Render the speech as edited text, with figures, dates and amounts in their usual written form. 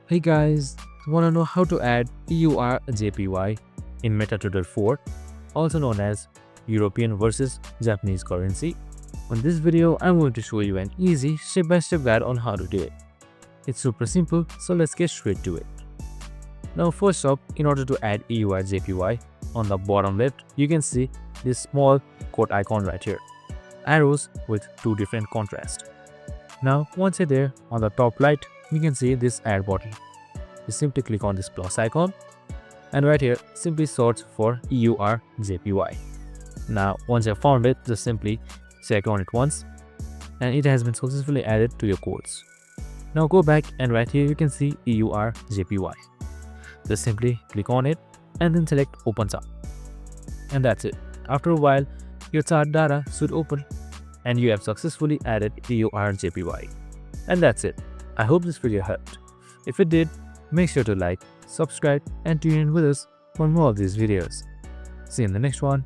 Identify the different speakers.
Speaker 1: Hey guys, wanna know how to add EURJPY in MetaTrader 4, also known as European versus Japanese currency? On this video, I'm going to show you an easy step-by-step guide on how to do it. It's super simple, so let's get straight to it. Now first up, in order to add EURJPY, on the bottom left, you can see this small quote icon right here. Arrows with two different contrasts. Now once you're there, on the top right, you can see this add button. You simply click on this plus icon and right here simply search for EURJPY. Now once you have found it, just simply check on it once and it has been successfully added to your quotes. Now go back and right here you can see EURJPY. Just simply click on it and then select open chart. And that's it. After a while, your chart data should open and you have successfully added EURJPY. And that's it. I hope this video helped. If it did, make sure to like, subscribe and tune in with us for more of these videos. See you in the next one.